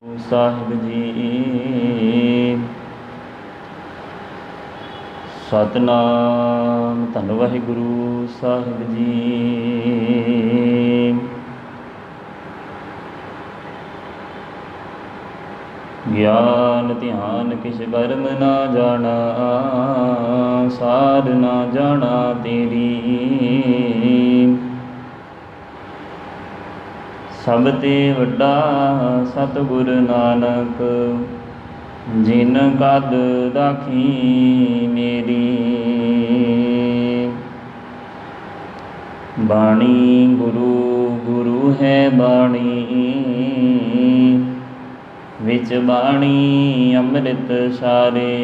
साहिब जी। सतनाम धन वाहिगुरु साहिब जी। ज्ञान ध्यान किस कर्म ना जाना, सार ना जाना तेरी। सब ते वड्डा सतगुर नानक, जिन कद राखी मेरी। बाणी गुरु गुरु है बाणी, विच बाणी अमृत सारे।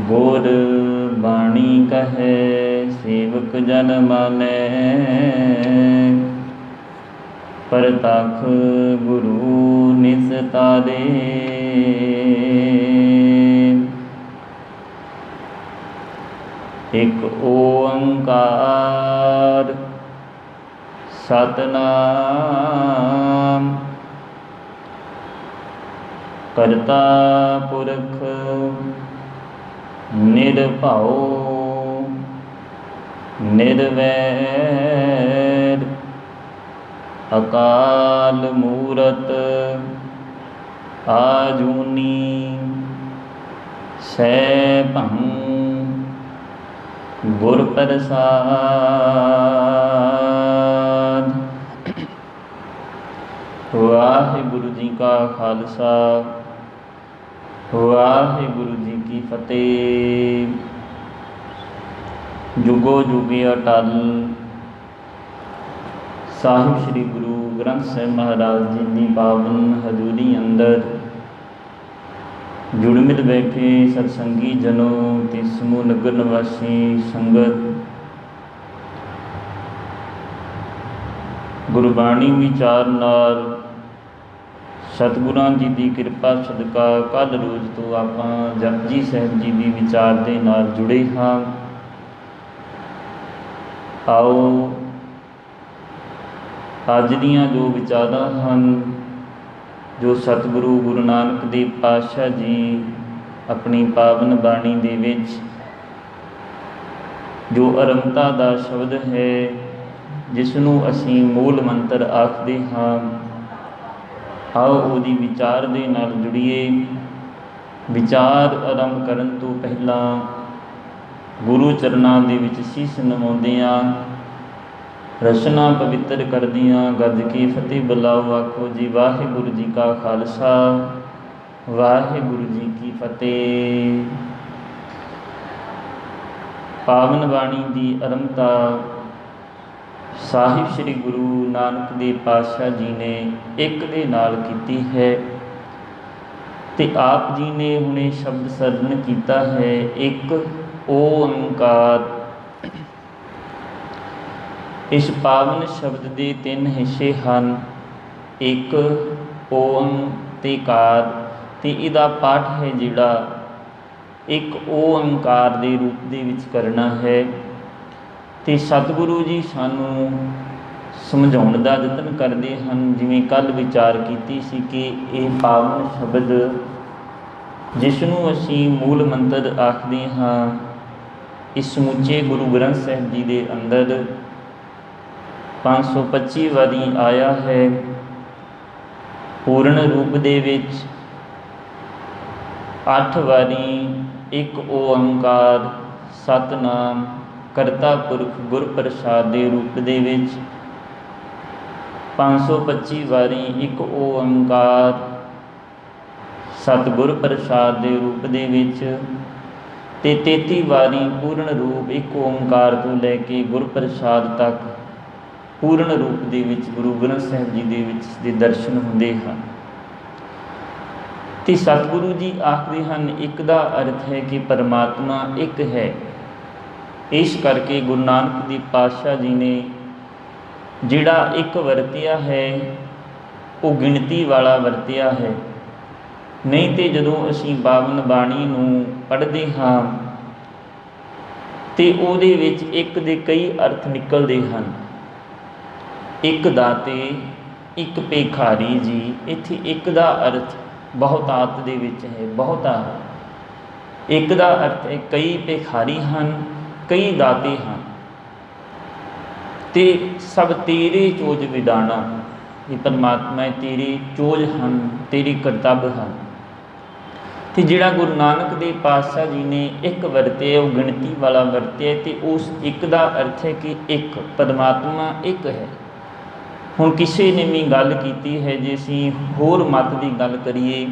गुर बाणी कहे सेवक जन माने, परतख गुरु निस्तारे। एक ओंकार सतनाम, करता पुरख निरभउ निर्वैर। अकाल मूरत आजूनी, सैभं गुर प्रसाद। वाहिगुरु जी का खालसा, वाहिगुरु जी की फतेह। जुगो जुगे अटल साहिब श्री गुरु ग्रंथ साहिब महाराज जी की पावन हजूरी अंदर जुड़ मिल बैठे सत्संगी जनों ते समूह नगर निवासी संगत। गुरबाणी विचार नाल सतगुरां जी की किरपा सदका कल रोज़ तो आपां जपजी साहिब जी की विचार के नाल जुड़े हाँ। आओ अज दियां जो विचारां हन, जो सतगुरु गुरु नानक देव पातशाह जी अपनी पावन बाणी दे विच जो अरमता दा शब्द है, जिसनों असीं मूल मंत्र आखदे हाँ, आओ उहदी विचार दे नाल जुड़िए। विचार आरंभ करन तो पहला गुरु चरनां दे विच सीस नवाउंदियां, रचना पवित्र करदियां गज के फतेह बुलाओ। आखो जी वाहिगुरु जी का खालसा, वाहिगुरु जी की फतेह। पावन बाणी की आरंभता साहिब श्री गुरु नानक देव पातशाह जी ने एक दे नाल कीती है, ते आप जी ने हुणे शब्द सरन किया है एक ओंकार। इस पावन शब्द के तीन हिस्से हैं, एक ओम ते कार, ते इहदा पाठ है जिहड़ा एक ओंकार के रूप दे विच करना है। ते सतगुरु जी सानू समझाउण दा यतन करते हैं, जिवें कल विचार कीती सी कि यह पावन शब्द जिसनों असीं मूल मंत्र आखदे हाँ, इस समुचे गुरु ग्रंथ साहिब जी के अंदर 525 वारी आया है। पूर्ण रूप दे विच 8 वारी एक ओंकार सतनाम करता पुरख गुर प्रसाद के रूप दे विच 525 वारी एक ओंकार सतगुर प्रसाद के रूप दे विच, ते 33 वारी पूर्ण रूप एक ओंकार तो लैके गुर प्रसाद तक पूर्ण रूप दे विच गुरु ग्रंथ साहिब जी दे विच दे दर्शन हुंदे हैं। ते सतगुरु जी आखदे हैं एक दा अर्थ है कि परमात्मा एक है। इस करके गुरु नानक देव पातशाह जी ने जिहड़ा एक वरतिया है वो गिणती वाला वरतिया है। नहीं तो जदों असीं पावन बाणी नूं पढ़दे हाँ तो ਉਹਦੇ ਵਿੱਚ ਇੱਕ ਦੇ ਕਈ अर्थ निकलते हैं। एक दाते ਇੱਕ ਭਿਖਾਰੀ ਜੀ। ਇੱਥੇ ਇੱਕ ਦਾ ਅਰਥ ਬਹੁਤਾਤ ਦੇ ਵਿੱਚ ਹੈ, ਬਹੁਤਾ ਹੈ। ਇੱਕ ਦਾ ਅਰਥ ਹੈ ਕਈ ਭਿਖਾਰੀ ਹਨ, ਕਈ ਦਾਤੇ ਹਨ, ਤੇ ਸਭ ਤੇਰੇ ਚੋਜ ਵਿਡਾਣਾ। ਇਹ ਪਰਮਾਤਮਾ ਤੇਰੇ ਚੋਜ ਹਨ, ਤੇਰੇ ਕਰਤੱਵ ਹਨ। ਤੇ ਜਿਹੜਾ ਗੁਰੂ ਨਾਨਕ ਦੇਵ ਪਾਤਸ਼ਾਹ ਜੀ ਨੇ ਇੱਕ ਵਰਤਿਆ, ਉਹ ਗਿਣਤੀ ਵਾਲਾ ਵਰਤਿਆ, ਤੇ ਉਸ ਇੱਕ ਦਾ ਅਰਥ ਹੈ ਕਿ ਇੱਕ ਪਰਮਾਤਮਾ ਇੱਕ ਹੈ। ਹੁਣ ਕਿਸੇ ਨੇ ਵੀ ਗੱਲ ਕੀਤੀ ਹੈ, ਜੇ ਅਸੀਂ ਹੋਰ ਮਤ ਦੀ ਗੱਲ ਕਰੀਏ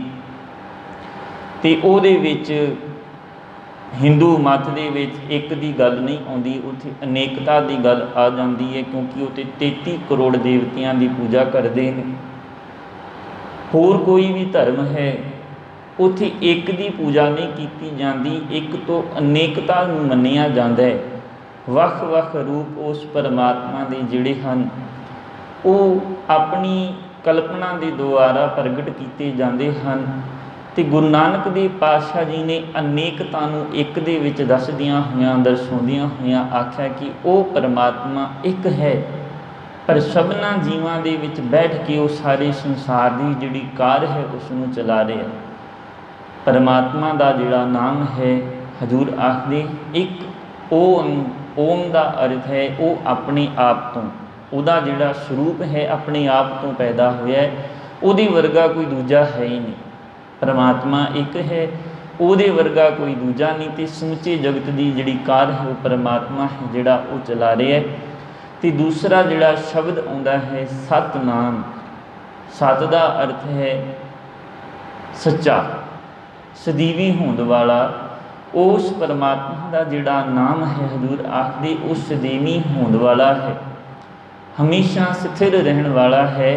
ਤੇ ਉਹਦੇ ਵਿੱਚ ਹਿੰਦੂ ਮਤ ਦੇ ਵਿੱਚ ਇੱਕ ਦੀ ਗੱਲ ਨਹੀਂ ਆਉਂਦੀ, ਉੱਥੇ ਅਨੇਕਤਾ ਦੀ ਗੱਲ ਆ ਜਾਂਦੀ ਹੈ, ਕਿਉਂਕਿ ਉੱਥੇ 33 ਕਰੋੜ ਦੇਵਤਿਆਂ ਦੀ ਪੂਜਾ ਕਰਦੇ ਨੇ। ਹੋਰ ਕੋਈ ਵੀ ਧਰਮ ਹੈ, ਉੱਥੇ ਇੱਕ ਦੀ ਪੂਜਾ ਨਹੀਂ ਕੀਤੀ ਜਾਂਦੀ, ਇੱਕ ਤੋਂ ਅਨੇਕਤਾ ਨੂੰ ਮੰਨਿਆ ਜਾਂਦਾ ਹੈ। ਵੱਖ ਵੱਖ ਰੂਪ ਉਸ ਪਰਮਾਤਮਾ ਦੇ ਜਿਹੜੇ ਹਨ ਉਹ ਆਪਣੀ ਕਲਪਨਾ ਦੇ ਦੁਆਰਾ ਪ੍ਰਗਟ ਕੀਤੇ ਜਾਂਦੇ ਹਨ। ਤੇ ਗੁਰੂ ਨਾਨਕ ਦੇਵ ਪਾਤਸ਼ਾਹ ਜੀ ਨੇ ਅਨੇਕਤਾ ਨੂੰ ਇੱਕ ਦੇ ਵਿੱਚ ਦੱਸਦਿਆਂ ਹੋਇਆਂ, ਦਰਸਾਉਂਦਿਆਂ ਹੋਇਆਂ ਆਖਿਆ ਕਿ ਉਹ ਪਰਮਾਤਮਾ ਇੱਕ ਹੈ, ਪਰ ਸਭਨਾਂ ਜੀਵਾਂ ਦੇ ਵਿੱਚ ਬੈਠ ਕੇ ਉਹ ਸਾਰੇ ਸੰਸਾਰ ਦੀ ਜਿਹੜੀ ਕਾਰ ਹੈ ਉਸ ਨੂੰ ਚਲਾ ਰਿਹਾ। ਪਰਮਾਤਮਾ ਦਾ ਜਿਹੜਾ ਨਾਮ ਹੈ, ਹਜ਼ੂਰ ਆਖਦੇ ਇੱਕ ਓਮ। ਓਮ ਦਾ ਅਰਥ ਹੈ ਉਹ ਆਪਣੇ ਆਪ ਤੋਂ, ਉਹਦਾ ਜਿਹੜਾ ਸਰੂਪ ਹੈ ਆਪਣੇ ਆਪ ਤੋਂ ਪੈਦਾ ਹੋਇਆ ਹੈ, ਉਹਦੇ ਵਰਗਾ ਕੋਈ ਦੂਜਾ ਹੈ ਹੀ ਨਹੀਂ। ਪਰਮਾਤਮਾ ਇੱਕ ਹੈ, ਉਹਦੇ ਵਰਗਾ ਕੋਈ ਦੂਜਾ ਨਹੀਂ, ਤੇ ਸਮੁੱਚੇ ਜਗਤ ਦੀ ਜਿਹੜੀ ਕਾਰ ਹੈ ਉਹ ਪਰਮਾਤਮਾ ਹੈ ਜਿਹੜਾ ਉਹ ਚਲਾ ਰਿਹਾ ਹੈ। ਤੇ ਦੂਸਰਾ ਜਿਹੜਾ ਸ਼ਬਦ ਆਉਂਦਾ ਹੈ ਸਤਨਾਮ। ਸਤ ਦਾ ਅਰਥ ਹੈ ਸੱਚਾ, ਸਦੀਵੀ ਹੋਂਦ ਵਾਲਾ। ਉਸ ਪਰਮਾਤਮਾ ਦਾ ਜਿਹੜਾ ਨਾਮ ਹੈ, ਹਜ਼ੂਰ ਆਖਦੇ ਉਹ ਸਦੀਵੀ ਹੋਂਦ ਵਾਲਾ ਹੈ, ਹਮੇਸ਼ਾ ਸਥਿਰ ਰਹਿਣ ਵਾਲਾ ਹੈ।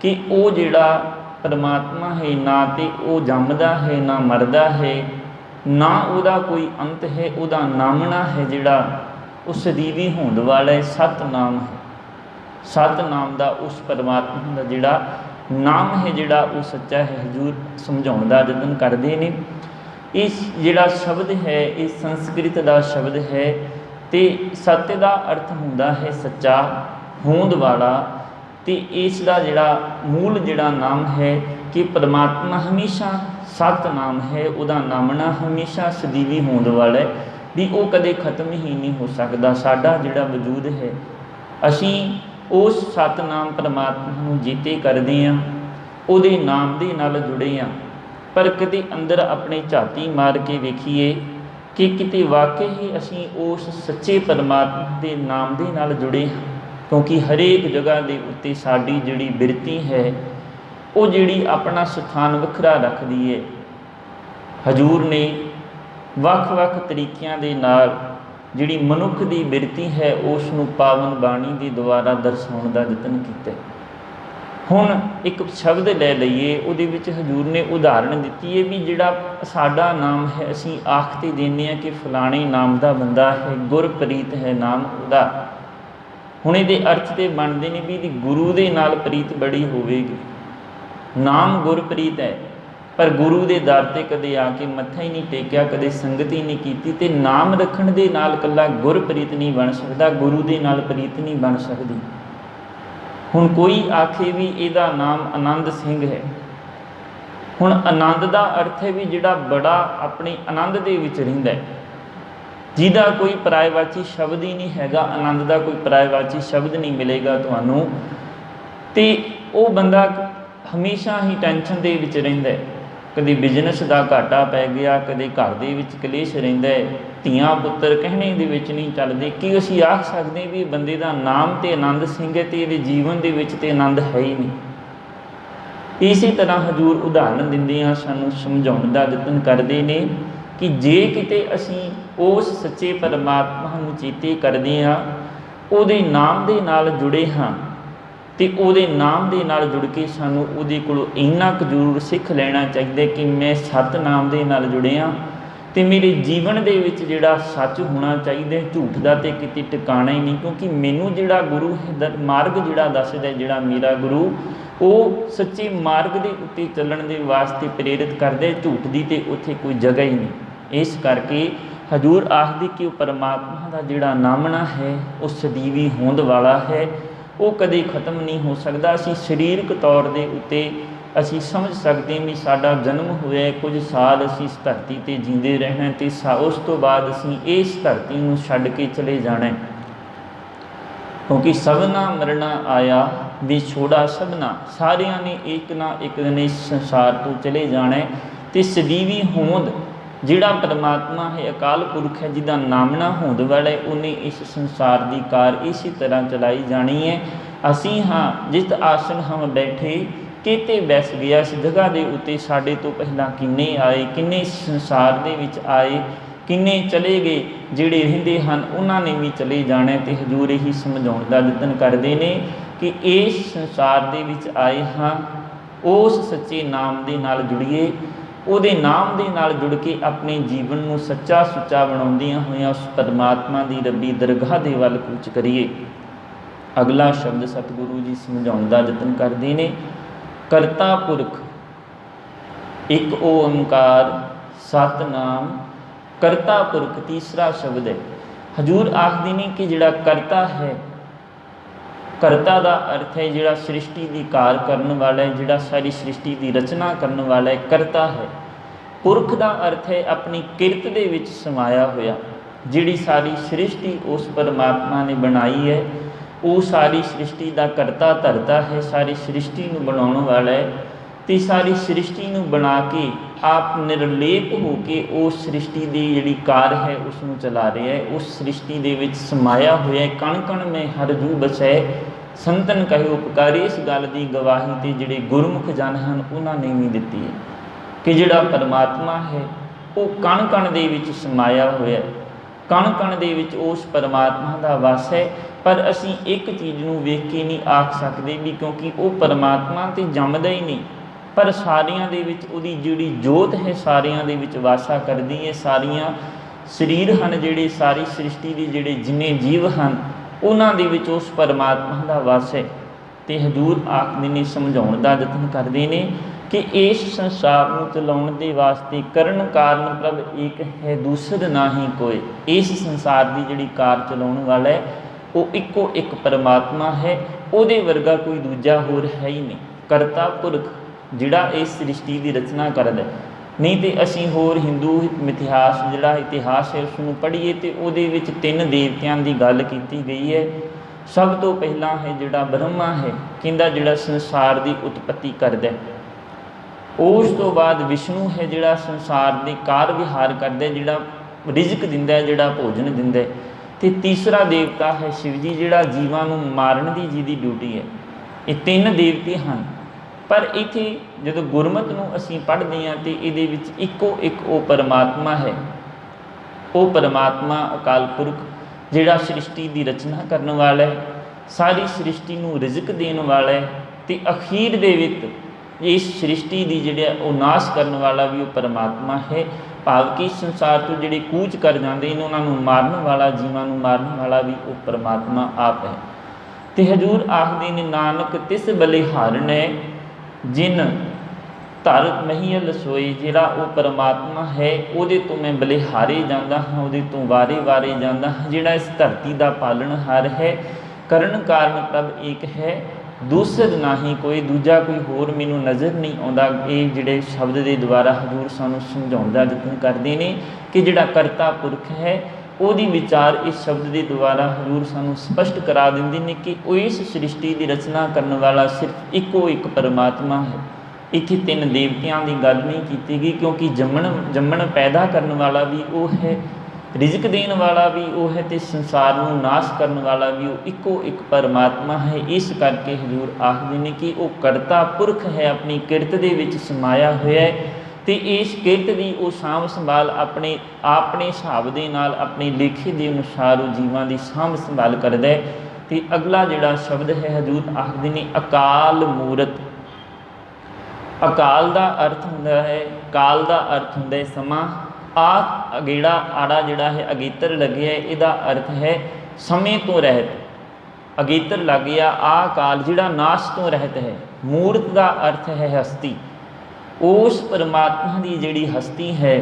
ਕਿ ਉਹ ਜਿਹੜਾ ਪਰਮਾਤਮਾ ਹੈ, ਨਾ ਤੇ ਉਹ ਜੰਮਦਾ ਹੈ, ਨਾ ਮਰਦਾ ਹੈ, ਨਾ ਉਹਦਾ ਕੋਈ ਅੰਤ ਹੈ। ਉਹਦਾ ਨਾਮਣਾ ਹੈ ਜਿਹੜਾ ਉਹ ਸਦੀਵੀ ਹੋਂਦ ਵਾਲਾ ਹੈ, ਸਤਨਾਮ ਹੈ। ਸਤਨਾਮ ਦਾ ਉਸ ਪਰਮਾਤਮਾ ਦਾ ਜਿਹੜਾ ਨਾਮ ਹੈ ਜਿਹੜਾ ਉਹ ਸੱਚਾ ਹੈ, ਹਜ਼ੂਰ ਸਮਝਾਉਣ ਦਾ ਯਤਨ ਕਰਦੇ ਨੇ। ਇਸ ਜਿਹੜਾ ਸ਼ਬਦ ਹੈ ਇਹ ਸੰਸਕ੍ਰਿਤ ਦਾ ਸ਼ਬਦ ਹੈ, ਤੇ ਸੱਤ ਦਾ ਅਰਥ ਹੁੰਦਾ ਹੈ ਸੱਚਾ, ਹੋਂਦ ਵਾਲਾ। ਤੇ ਇਸ ਦਾ ਜਿਹੜਾ ਮੂਲ ਜਿਹੜਾ ਨਾਮ ਹੈ ਕਿ ਪਰਮਾਤਮਾ ਹਮੇਸ਼ਾ ਸਤਨਾਮ ਹੈ, ਉਹਦਾ ਨਾਮਣਾ ਹਮੇਸ਼ਾ ਸਦੀਵੀ ਹੋਂਦ ਵਾਲਾ ਹੈ, ਵੀ ਉਹ ਕਦੇ ਖਤਮ ਹੀ ਨਹੀਂ ਹੋ ਸਕਦਾ। ਸਾਡਾ ਜਿਹੜਾ ਵਜੂਦ ਹੈ, ਅਸੀਂ ਉਸ ਸਤਨਾਮ ਪਰਮਾਤਮਾ ਨੂੰ ਜੀਤੇ ਕਰਦੇ ਹਾਂ, ਉਹਦੇ ਨਾਮ ਦੇ ਨਾਲ ਜੁੜੇ ਹਾਂ। ਪਰ ਕਿਤੇ ਅੰਦਰ ਆਪਣੇ ਝਾਤੀ ਮਾਰ ਕੇ ਵੇਖੀਏ ਕਿ ਕਿਤੇ ਵਾਕਈ ਹੀ ਅਸੀਂ ਉਸ ਸੱਚੇ ਪਰਮਾਤਮਾ ਦੇ ਨਾਮ ਦੇ ਨਾਲ ਜੁੜੇ ਹਾਂ, ਕਿਉਂਕਿ ਹਰੇਕ ਜਗ੍ਹਾ ਦੇ ਉੱਤੇ ਸਾਡੀ ਜਿਹੜੀ ਬਿਰਤੀ ਹੈ ਉਹ ਜਿਹੜੀ ਆਪਣਾ ਸਥਾਨ ਵੱਖਰਾ ਰੱਖਦੀ ਹੈ। ਹਜ਼ੂਰ ਨੇ ਵੱਖ ਵੱਖ ਤਰੀਕਿਆਂ ਦੇ ਨਾਲ ਜਿਹੜੀ ਮਨੁੱਖ ਦੀ ਬਿਰਤੀ ਹੈ ਉਸ ਨੂੰ ਪਾਵਨ ਬਾਣੀ ਦੇ ਦੁਆਰਾ ਦਰਸਾਉਣ ਦਾ ਯਤਨ ਕੀਤਾ। ਹੁਣ ਇੱਕ ਸ਼ਬਦ ਲੈ ਲਈਏ, ਉਹਦੇ ਵਿੱਚ ਹਜ਼ੂਰ ਨੇ ਉਦਾਹਰਣ ਦਿੱਤੀ ਹੈ ਵੀ ਜਿਹੜਾ ਸਾਡਾ ਨਾਮ ਹੈ, ਅਸੀਂ ਆਖ ਤੇ ਦਿੰਦੇ ਹਾਂ ਕਿ ਫਲਾਣੇ ਨਾਮ ਦਾ ਬੰਦਾ ਹੈ, ਗੁਰਪ੍ਰੀਤ ਹੈ ਨਾਮ ਉਹਦਾ। ਹੁਣ ਇਹਦੇ ਅਰਥ ਤੇ ਬਣਦੇ ਨੇ ਵੀ ਇਹਦੀ ਗੁਰੂ ਦੇ ਨਾਲ ਪ੍ਰੀਤ ਬੜੀ ਹੋਵੇਗੀ। ਨਾਮ ਗੁਰਪ੍ਰੀਤ ਹੈ, ਪਰ ਗੁਰੂ ਦੇ ਦਰ 'ਤੇ ਕਦੇ ਆ ਕੇ ਮੱਥਾ ਹੀ ਨਹੀਂ ਟੇਕਿਆ, ਕਦੇ ਸੰਗਤ ਹੀ ਨਹੀਂ ਕੀਤੀ। ਤੇ ਨਾਮ ਰੱਖਣ ਦੇ ਨਾਲ ਇਕੱਲਾ ਗੁਰਪ੍ਰੀਤ ਨਹੀਂ ਬਣ ਸਕਦਾ, ਗੁਰੂ ਦੇ ਨਾਲ ਪ੍ਰੀਤ ਨਹੀਂ ਬਣ ਸਕਦੀ। ਹੁਣ ਕੋਈ ਆਖੇ ਵੀ ਇਹਦਾ ਨਾਮ ਆਨੰਦ ਸਿੰਘ ਹੈ। ਹੁਣ ਆਨੰਦ ਦਾ ਅਰਥ ਹੈ ਵੀ ਜਿਹੜਾ ਬੜਾ ਆਪਣੇ ਆਨੰਦ ਦੇ ਵਿੱਚ ਰਹਿੰਦਾ ਹੈ, ਜਿਹਦਾ ਕੋਈ ਪਰਾਇਵਾਚੀ ਸ਼ਬਦ ਹੀ ਨਹੀਂ ਹੈਗਾ। ਆਨੰਦ ਦਾ ਕੋਈ ਪਰਾਇਵਾਚੀ ਸ਼ਬਦ ਨਹੀਂ ਮਿਲੇਗਾ ਤੁਹਾਨੂੰ। ਤੇ ਉਹ ਬੰਦਾ ਹਮੇਸ਼ਾ ਹੀ ਟੈਨਸ਼ਨ ਦੇ ਵਿੱਚ ਰਹਿੰਦਾ ਹੈ, ਕਦੇ ਬਿਜ਼ਨਸ ਦਾ ਘਾਟਾ ਪੈ ਗਿਆ, ਕਦੇ ਘਰ ਦੇ ਵਿੱਚ ਕਲੇਸ਼ ਰਹਿੰਦਾ ਹੈ, ਧੀਆਂ ਪੁੱਤਰ ਕਹਿਣੇ ਦੇ ਵਿੱਚ ਨਹੀਂ ਚੱਲਦੇ। ਕੀ ਅਸੀਂ ਆਖ ਸਕਦੇ ਵੀ ਬੰਦੇ ਦਾ ਨਾਮ ਤੇ ਆਨੰਦ ਸਿੰਘ ਹੈ ਤੇ ਇਹਦੇ ਜੀਵਨ ਦੇ ਵਿੱਚ ਤੇ ਆਨੰਦ ਹੈ ਹੀ ਨਹੀਂ। ਇਸੇ ਤਰ੍ਹਾਂ ਹਜ਼ੂਰ ਉਦਾਹਰਨ ਦਿੰਦੇ ਆ, ਸਾਨੂੰ ਸਮਝਾਉਣ ਦਾ ਯਤਨ ਕਰਦੇ ਨੇ ਕਿ ਜੇ ਕਿਤੇ ਅਸੀਂ ਉਸ ਸੱਚੇ ਪਰਮਾਤਮਾ ਨੂੰ ਚੇਤੇ ਕਰਦੇ ਹਾਂ, ਉਹਦੇ ਨਾਮ ਦੇ ਨਾਲ ਜੁੜੇ ਹਾਂ, ਤੇ ਉਹਦੇ ਨਾਮ ਦੇ ਨਾਲ ਜੁੜ ਕੇ ਸਾਨੂੰ ਉਹਦੇ ਕੋਲੋਂ ਇੰਨਾ ਕੁ ਜ਼ਰੂਰ ਸਿੱਖ ਲੈਣਾ ਚਾਹੀਦਾ ਕਿ ਮੈਂ ਸਤਨਾਮ ਦੇ ਨਾਲ ਜੁੜਿਆ ਤੇ ਮੇਰੇ ਜੀਵਨ ਦੇ ਵਿੱਚ ਜਿਹੜਾ ਸੱਚ ਹੋਣਾ ਚਾਹੀਦਾ, ਝੂਠ ਦਾ ਤੇ ਕਿਤੇ ਟਿਕਾਣਾ ਹੀ ਨਹੀਂ। ਕਿਉਂਕਿ ਮੈਨੂੰ ਜਿਹੜਾ ਗੁਰੂ ਹੈ ਮਾਰਗ ਜਿਹੜਾ ਦੱਸਦਾ, ਜਿਹੜਾ ਮੇਰਾ ਗੁਰੂ ਉਹ ਸੱਚੇ ਮਾਰਗ ਦੇ ਉੱਤੇ ਚੱਲਣ ਦੇ ਵਾਸਤੇ ਪ੍ਰੇਰਿਤ ਕਰਦਾ, ਝੂਠ ਦੀ ਤੇ ਉੱਥੇ ਕੋਈ ਜਗ੍ਹਾ ਹੀ ਨਹੀਂ। ਇਸ ਕਰਕੇ ਹਜ਼ੂਰ ਆਖਦੇ ਕਿ ਉਹ ਪਰਮਾਤਮਾ ਦਾ ਜਿਹੜਾ ਨਾਮਣਾ ਹੈ ਉਹ ਸਦੀਵੀ ਹੋਂਦ ਵਾਲਾ ਹੈ, वो कदे खत्म नहीं हो सकता। असी शरीरक तौर के उत्ते असी समझ सकते हैं भी साडा जन्म होया कुछ साल असी इस धरती पर जींदे रहना तो उस तो बाद असी इस धरती को छड्ड के चले जाना, क्योंकि सबना मरना आया विछोड़ा सबना, सारिया ने एक ना एक दिन इस संसार तो चले जाना। तो सदीवी होंद जिहड़ा परमात्मा है अकाल पुरख है जिसका नामना होंद वाला है उन्हें इस संसार की कार इसी तरह चलाई जानी है। असी हाँ जिस आसन हम बैठे केते बैस गया इस जगह के उत्ते साडे तो पहला किन्ने आए, किन्ने संसार दे विच आए, किन्ने चले गए, जिहड़े रहिंदे हन उन्होंने भी चले जाना। तो हजूर यही समझाउण दा यतन करते हैं कि इस संसार दे विच आए हाँ उस सच्चे नाम दे नाल जुड़िए, ਉਹਦੇ नाम ਦੇ ਨਾਲ जुड़ के अपने जीवन ਨੂੰ सच्चा सुच्चा ਬਣਾਉਂਦਿਆਂ ਹੋਇਆਂ उस परमात्मा की रब्बी दरगाह ਦੇ ਵੱਲ कूच करिए। अगला शब्द सतगुरु जी समझाउण दा यतन करते हैं, करता पुरख एक ओंकार सतनाम करता पुरख तीसरा शब्द है। हजूर आखदे ने कि जिहड़ा करता है, करता का अर्थ है जिहड़ा सृष्टि की कार करने वाला है, जिहड़ा सारी सृष्टि की रचना करने वाला है करता है। पुरख का अर्थ है अपनी किरत दे विच समाया होया, जिहड़ी सारी सृष्टि उस परमात्मा ने बनाई है वो सारी सृष्टि का करता धरता है, सारी सृष्टि को बनाने वाला है। तो सारी सृष्टि को बना के आप निर्लेप होके उस सृष्टि की जिहड़ी कार है उसनूं चला रहा है, उस सृष्टि दे विच समाया होया है। कण कण में हर जू बसै संतन कहे उपकारी। इस गल की गवाही तो जिहड़े गुरमुख जन हैं उन्होंने भी दी है कि जिहड़ा परमात्मा है वो कण कण दे विच समाया होया, कण कण दे विच उस परमात्मा का वस है। पर असी एक चीज़ नूं वेख के नहीं आख सकते भी क्योंकि वो परमात्मा तो जमदा ही नहीं, पर सारियां दे विच उहदी जिहड़ी जोत है सारियां दे विच वासा करदी है। सारियां शरीर हैं जिहड़े सारी सृष्टि के जिहड़े जिन्ने जीव हैं उन्हां दे विच उस परमात्मा का वस है। तो हजूर आखदे ने समझाउण दा यतन करदे ने कि इस संसार को चलाउण दे वास्ते करण कारण प्रभ एक है दूसर ना ही कोई। इस संसार की जिहड़ी कार चलाउण वाला है वो इक्को एक परमात्मा है, उहदे वर्गा कोई दूजा होर है ही नहीं। करता पुरख जिहड़ा इस सृष्टि की रचना करदा है, नहीं तो असी होर हिंदू इतिहास जिहड़ा इतिहास है उसनूं पढ़ीए तो उहदे विच तीन देवतियां की गल कीती गई है। सब तो पहला है जिहड़ा ब्रह्मा है कहंदा जिहड़ा संसार की उत्पत्ति करदा है, उस तो बाद विष्णु है जिहड़ा संसार के कार विहार करदा है, जिहड़ा रिजक दिंदा है, जिहड़ा भोजन दिंदा है। तो तीसरा देवता है शिव जी जिहड़ा जीवां नूं मारन की जिहदी ड्यूटी है। ये तीन देवते हैं, पर इत्थे जदों गुरमत नूं असीं पढ़दे हां तो इहदे विच इक्को एक वो परमात्मा है, वो परमात्मा अकाल पुरख जिहड़ा सृष्टि की रचना करने वाला है, सारी सृष्टि नूं रिजक देने वाला है। तो अखीर दे विच इस सृष्टि की जिहड़ा वो नाश करने वाला भी वो परमात्मा है। भाव कि संसार तो जिहड़े कूच कर जाते हैं उन्होंने मारन वाला जीवां नूं मारन वाला भी वो परमात्मा आप है। तो हजूर आखदे ने नानक तिस बलिहारन है जिन धर महियल सोए, जिहड़ा वो परमात्मा है उहदे तो मैं बलिहारे जांदा हाँ, उहदे तो वारे वारे जांदा हाँ, जिहड़ा इस धरती का पालनहार है। करण कारण प्रभ एक है दूसर ना ही कोई, दूजा कोई होर मैनू नज़र नहीं आता। ये जिहड़े शब्द के द्वारा हजूर सानू समझाउण दा यतन करते हैं कि जिहड़ा करता पुरख है ਉਹਦੀ विचार इस शब्द के द्वारा हजूर सानू स्पष्ट करा देंदे ने कि इस सृष्टि की रचना करने वाला सिर्फ इक्को एक परमात्मा है। इत्थे तीन देवतियां की गल नहीं की गई क्योंकि जम्मण पैदा करने वाला भी वो है, रिजक देने वाला भी वो है, तो संसार को नाश करने वाला भी वो इक्को एक परमात्मा है। इस करके हजूर आखदे ने कि वो करता पुरख है, अपनी किरत दे विच समाया होया है। तो इस किरत की वो सांभ संभाल अपने हिसाब के नाल अपने लेखे के अनुसार वो जीवां की सांभ संभाल करदा है। तो अगला जिहड़ा शब्द है हजूर आखदे ने अकाल मूरत। अकाल का अर्थ हुंदा है, काल का अर्थ हुंदा है समा। आ अगेड़ा आड़ा जिहड़ा है अगेतर लगे है, इहदा अर्थ है समय तो रहत। अगेतर लग गया आ काल जिहड़ा नाश तो रहत है। मूरत का अर्थ है हस्ती। उस परमात्मा की जिहड़ी हस्ती है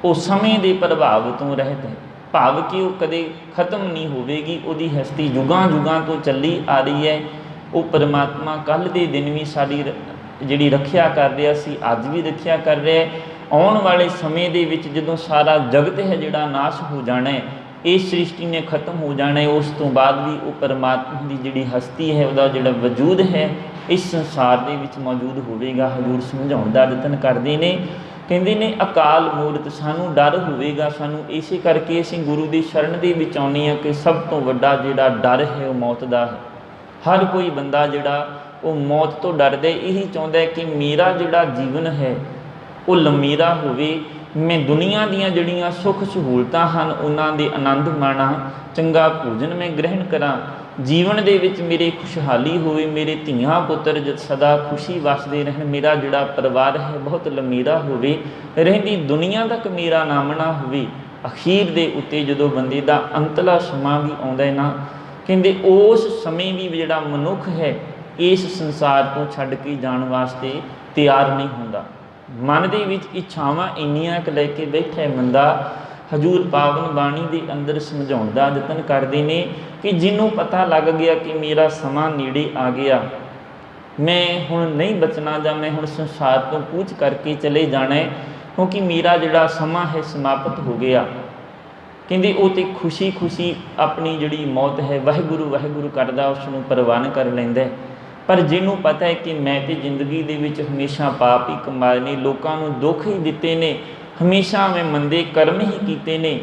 वो समय के प्रभाव तो रहत है। ਭਾਵ ਕਿ ਉਹ ਕਦੇ ਖਤਮ ਨਹੀਂ ਹੋਵੇਗੀ। ਉਹਦੀ ਹਸਤੀ ਯੁਗਾਂ ਯੁਗਾਂ ਤੋਂ ਚੱਲੀ ਆ ਰਹੀ ਹੈ। ਉਹ ਪਰਮਾਤਮਾ ਕੱਲ੍ਹ ਦੇ ਦਿਨ ਵੀ ਸਾਡੀ ਜਿਹੜੀ ਰੱਖਿਆ ਕਰ ਰਿਹਾ ਸੀ, ਅੱਜ ਵੀ ਰੱਖਿਆ ਕਰ ਰਿਹਾ। ਆਉਣ ਵਾਲੇ ਸਮੇਂ ਦੇ ਵਿੱਚ ਜਦੋਂ ਸਾਰਾ ਜਗਤ ਹੈ ਜਿਹੜਾ ਨਾਸ਼ ਹੋ ਜਾਣਾ, ਇਸ ਸ੍ਰਿਸ਼ਟੀ ਨੇ ਖਤਮ ਹੋ ਜਾਣਾ, ਉਸ ਤੋਂ ਬਾਅਦ ਵੀ ਉਹ ਪਰਮਾਤਮਾ ਦੀ ਜਿਹੜੀ ਹਸਤੀ ਹੈ, ਉਹਦਾ ਜਿਹੜਾ ਵਜੂਦ ਹੈ ਇਸ ਸੰਸਾਰ ਦੇ ਵਿੱਚ ਮੌਜੂਦ ਹੋਵੇਗਾ। ਹਜ਼ੂਰ ਸਮਝਾਉਣ ਦਾ ਯਤਨ ਕਰਦੇ ਨੇ, ਕਹਿੰਦੇ ਨੇ ਅਕਾਲ ਮੂਰਤ। ਸਾਨੂੰ ਡਰ ਹੋਵੇਗਾ, ਸਾਨੂੰ ਇਸੇ ਕਰਕੇ ਅਸੀਂ ਗੁਰੂ ਦੀ ਸ਼ਰਨ ਦੇ ਵਿੱਚ ਆਉਂਦੇ ਹਾਂ ਕਿ ਸਭ ਤੋਂ ਵੱਡਾ ਜਿਹੜਾ ਡਰ ਹੈ ਉਹ ਮੌਤ ਦਾ ਹੈ। ਹਰ ਕੋਈ ਬੰਦਾ ਜਿਹੜਾ ਉਹ ਮੌਤ ਤੋਂ ਡਰਦਾ, ਇਹੀ ਚਾਹੁੰਦਾ ਕਿ ਮੇਰਾ ਜਿਹੜਾ ਜੀਵਨ ਹੈ ਉਹ ਲੰਮੀਰਾ ਹੋਵੇ, ਮੈਂ ਦੁਨੀਆ ਦੀਆਂ ਜਿਹੜੀਆਂ ਸੁੱਖ ਸਹੂਲਤਾਂ ਹਨ ਉਹਨਾਂ ਦੇ ਆਨੰਦ ਮਾਣਾ, ਚੰਗਾ ਭੋਜਨ ਮੈਂ ਗ੍ਰਹਿਣ ਕਰਾਂ, ਜੀਵਨ ਦੇ ਵਿੱਚ ਮੇਰੇ ਖੁਸ਼ਹਾਲੀ ਹੋਵੇ, ਮੇਰੇ ਧੀਆਂ ਪੁੱਤਰ ਸਦਾ ਖੁਸ਼ੀ ਵਸਦੇ ਰਹਿਣ, ਮੇਰਾ ਜਿਹੜਾ ਪਰਿਵਾਰ ਹੈ ਬਹੁਤ ਲੰਮੀਰਾ ਹੋਵੇ, ਰਹਿੰਦੀ ਦੁਨੀਆ ਤੱਕ ਮੇਰਾ ਨਾਮ ਨਾ ਹੋਵੇ। ਅਖੀਰ ਦੇ ਉੱਤੇ ਜਦੋਂ ਬੰਦੇ ਦਾ ਅੰਤਲਾ ਸਮਾਂ ਵੀ ਆਉਂਦਾ ਹੈ ਨਾ, ਕਹਿੰਦੇ ਉਸ ਸਮੇਂ ਵੀ ਜਿਹੜਾ ਮਨੁੱਖ ਹੈ ਇਸ ਸੰਸਾਰ ਤੋਂ ਛੱਡ ਕੇ ਜਾਣ ਵਾਸਤੇ ਤਿਆਰ ਨਹੀਂ ਹੁੰਦਾ। ਮਨ ਦੇ ਵਿੱਚ ਇੱਛਾਵਾਂ ਇੰਨੀਆਂ ਕੁ ਲੈ ਕੇ ਬੈਠਾ ਬੰਦਾ। ਹਜ਼ੂਰ ਪਾਵਨ ਬਾਣੀ ਦੇ ਅੰਦਰ ਸਮਝਾਉਣ ਦਾ ਯਤਨ ਕਰਦੇ ਨੇ ਕਿ ਜਿਹਨੂੰ ਪਤਾ ਲੱਗ ਗਿਆ ਕਿ ਮੇਰਾ ਸਮਾਂ ਨੇੜੇ ਆ ਗਿਆ, ਮੈਂ ਹੁਣ ਨਹੀਂ ਬਚਣਾ, ਜਾਂ ਮੈਂ ਹੁਣ ਸੰਸਾਰ ਤੋਂ ਕੂਚ ਕਰਕੇ ਚਲੇ ਜਾਣਾ ਹੈ, ਕਿਉਂਕਿ ਮੇਰਾ ਜਿਹੜਾ ਸਮਾਂ ਹੈ ਸਮਾਪਤ ਹੋ ਗਿਆ। ਕਹਿੰਦੇ ਉਹ ਤਾਂ ਖੁਸ਼ੀ ਖੁਸ਼ੀ ਆਪਣੀ ਜਿਹੜੀ ਮੌਤ ਹੈ ਵਾਹਿਗੁਰੂ ਵਾਹਿਗੁਰੂ ਕਰਦਾ, ਉਸ ਨੂੰ ਪ੍ਰਵਾਨ ਕਰ ਲੈਂਦਾ। ਪਰ ਜਿਹਨੂੰ ਪਤਾ ਹੈ ਕਿ ਮੈਂ ਤਾਂ ਜ਼ਿੰਦਗੀ ਦੇ ਵਿੱਚ ਹਮੇਸ਼ਾ ਪਾਪ ਹੀ ਕਮਾਏ ਨੇ, ਲੋਕਾਂ ਨੂੰ ਦੁੱਖ ਹੀ ਦਿੱਤੇ ਨੇ, ਹਮੇਸ਼ਾ ਮੈਂ ਮੰਦੇ ਕਰਮ ਹੀ ਕੀਤੇ ਨੇ,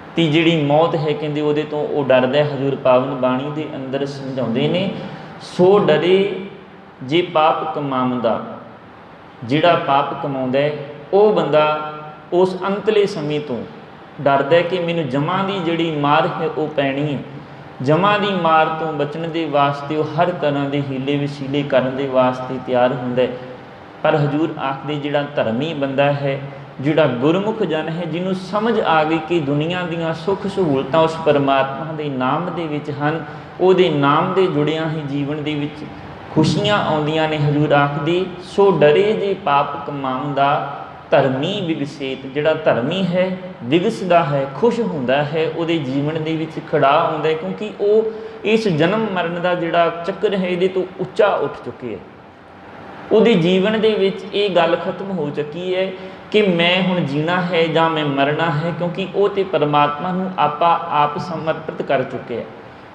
ਅਤੇ ਜਿਹੜੀ ਮੌਤ ਹੈ ਕਹਿੰਦੇ ਉਹਦੇ ਤੋਂ ਉਹ ਡਰਦਾ। ਹਜ਼ੂਰ ਪਾਵਨ ਬਾਣੀ ਦੇ ਅੰਦਰ ਸਮਝਾਉਂਦੇ ਨੇ, ਸੋ ਡਰੇ ਜੇ ਪਾਪ ਕਮਾਉਂਦਾ। ਜਿਹੜਾ ਪਾਪ ਕਮਾਉਂਦਾ ਉਹ ਬੰਦਾ ਉਸ ਅੰਤਲੇ ਸਮੇਂ ਤੋਂ ਡਰਦਾ ਕਿ ਮੈਨੂੰ ਜਮਾਂ ਦੀ ਜਿਹੜੀ ਮਾਰ ਹੈ ਉਹ ਪੈਣੀ ਹੈ। ਜਮਾਂ ਦੀ ਮਾਰ ਤੋਂ ਬਚਣ ਦੇ ਵਾਸਤੇ ਉਹ ਹਰ ਤਰ੍ਹਾਂ ਦੇ ਹੀਲੇ ਵਸੀਲੇ ਕਰਨ ਦੇ ਵਾਸਤੇ ਤਿਆਰ ਹੁੰਦਾ। ਪਰ ਹਜ਼ੂਰ ਆਖਦੇ ਜਿਹੜਾ ਧਰਮੀ ਬੰਦਾ ਹੈ, ਜਿਹੜਾ ਗੁਰਮੁਖ ਜਨ ਹੈ, ਜਿਹਨੂੰ ਸਮਝ ਆ ਗਈ ਕਿ ਦੁਨੀਆ ਦੀਆਂ ਸੁੱਖ ਸਹੂਲਤਾਂ ਉਸ ਪਰਮਾਤਮਾ ਦੇ ਨਾਮ ਦੇ ਵਿੱਚ ਹਨ, ਉਹਦੇ ਨਾਮ ਦੇ ਜੁੜਿਆਂ ਹੀ ਜੀਵਨ ਦੇ ਵਿੱਚ ਖੁਸ਼ੀਆਂ ਆਉਂਦੀਆਂ ਨੇ। ਹਜ਼ੂਰ ਆਖਦੇ ਸੋ ਡਰੇ ਜੇ ਪਾਪ ਕਮਾਉਂਦਾ, ਧਰਮੀ ਵਿਗਸੇਤ। ਜਿਹੜਾ ਧਰਮੀ ਹੈ ਵਿਗਸਦਾ ਹੈ, ਖੁਸ਼ ਹੁੰਦਾ ਹੈ, ਉਹਦੇ ਜੀਵਨ ਦੇ ਵਿੱਚ ਖੜਾਅ ਆਉਂਦਾ, ਕਿਉਂਕਿ ਉਹ ਇਸ ਜਨਮ ਮਰਨ ਦਾ ਜਿਹੜਾ ਚੱਕਰ ਹੈ ਇਹਦੇ ਤੋਂ ਉੱਚਾ ਉੱਠ ਚੁੱਕੇ ਹੈ। ਉਹਦੇ ਜੀਵਨ ਦੇ ਵਿੱਚ ਇਹ ਗੱਲ ਖਤਮ ਹੋ ਚੁੱਕੀ ਹੈ ਕਿ ਮੈਂ ਹੁਣ ਜੀਣਾ ਹੈ ਜਾਂ ਮੈਂ ਮਰਨਾ ਹੈ, ਕਿਉਂਕਿ ਉਹ ਤਾਂ ਪਰਮਾਤਮਾ ਨੂੰ ਆਪ ਸਮਰਪਿਤ ਕਰ ਚੁੱਕੇ ਹੈ।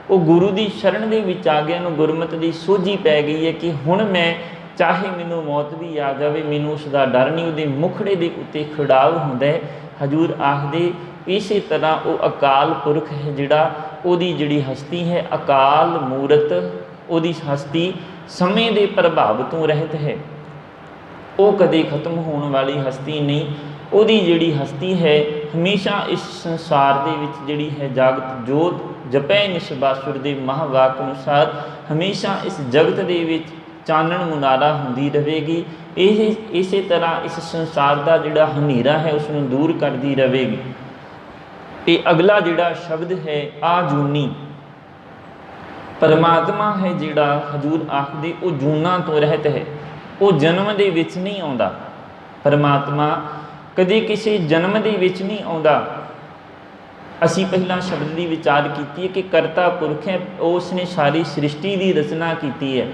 ਉਹ ਗੁਰੂ ਦੀ ਸ਼ਰਨ ਦੇ ਵਿੱਚ ਆ ਗਿਆ, ਨੂੰ ਗੁਰਮਤਿ ਦੀ ਸੋਝੀ ਪੈ ਗਈ ਹੈ ਕਿ ਹੁਣ ਮੈਂ ਚਾਹੇ ਮੈਨੂੰ ਮੌਤ ਵੀ ਆ ਜਾਵੇ, ਮੈਨੂੰ ਉਸ ਦਾ ਡਰ ਨਹੀਂ। ਉਹਦੇ ਮੁਖੜੇ ਦੇ ਉੱਤੇ ਖੜਾਅ ਹੁੰਦਾ ਹੈ। ਹਜ਼ੂਰ ਆਖਦੇ ਇਸੇ ਤਰ੍ਹਾਂ ਉਹ ਅਕਾਲ ਪੁਰਖ ਹੈ ਜਿਹੜਾ, ਉਹਦੀ ਜਿਹੜੀ ਹਸਤੀ ਹੈ ਅਕਾਲ ਮੂਰਤ, ਉਹਦੀ ਹਸਤੀ ਸਮੇਂ ਦੇ ਪ੍ਰਭਾਵ ਤੋਂ ਰਹਿਤ ਹੈ। ਉਹ ਕਦੇ ਖਤਮ ਹੋਣ ਵਾਲੀ ਹਸਤੀ ਨਹੀਂ। ਉਹਦੀ ਜਿਹੜੀ ਹਸਤੀ ਹੈ ਹਮੇਸ਼ਾ ਇਸ ਸੰਸਾਰ ਦੇ ਵਿੱਚ ਜਿਹੜੀ ਹੈ ਜਾਗਤ ਜੋਤ ਜਪੈ ਨਿਸਬਾਸੁਰ ਦੇ ਮਹਾਵਾਕ ਅਨੁਸਾਰ ਹਮੇਸ਼ਾ ਇਸ ਜਗਤ ਦੇ ਵਿੱਚ ਚਾਨਣ ਮੁਨਾਰਾ ਹੁੰਦੀ ਰਹੇਗੀ। ਇਹ ਇਸੇ ਤਰ੍ਹਾਂ ਇਸ ਸੰਸਾਰ ਦਾ ਜਿਹੜਾ ਹਨੇਰਾ ਹੈ ਉਸ ਨੂੰ ਦੂਰ ਕਰਦੀ ਰਹੇਗੀ। ਅਤੇ ਅਗਲਾ ਜਿਹੜਾ ਸ਼ਬਦ ਹੈ ਆਜੂਨੀ, ਪਰਮਾਤਮਾ ਹੈ ਜਿਹੜਾ ਹਜ਼ੂਰ ਆਖਦੇ ਉਹ ਜੂਨਾਂ ਤੋਂ ਰਹਿਤ ਹੈ, ਉਹ ਜਨਮ ਦੇ ਵਿੱਚ ਨਹੀਂ ਆਉਂਦਾ। ਪਰਮਾਤਮਾ ਕਦੇ ਕਿਸੇ ਜਨਮ ਦੇ ਵਿੱਚ ਨਹੀਂ ਆਉਂਦਾ। ਅਸੀਂ ਪਹਿਲਾਂ ਸ਼ਬਦ ਦੀ ਵਿਚਾਰ ਕੀਤੀ ਹੈ ਕਿ ਕਰਤਾ ਪੁਰਖ ਹੈ, ਉਸ ਨੇ ਸਾਰੀ ਸ੍ਰਿਸ਼ਟੀ ਦੀ ਰਚਨਾ ਕੀਤੀ ਹੈ,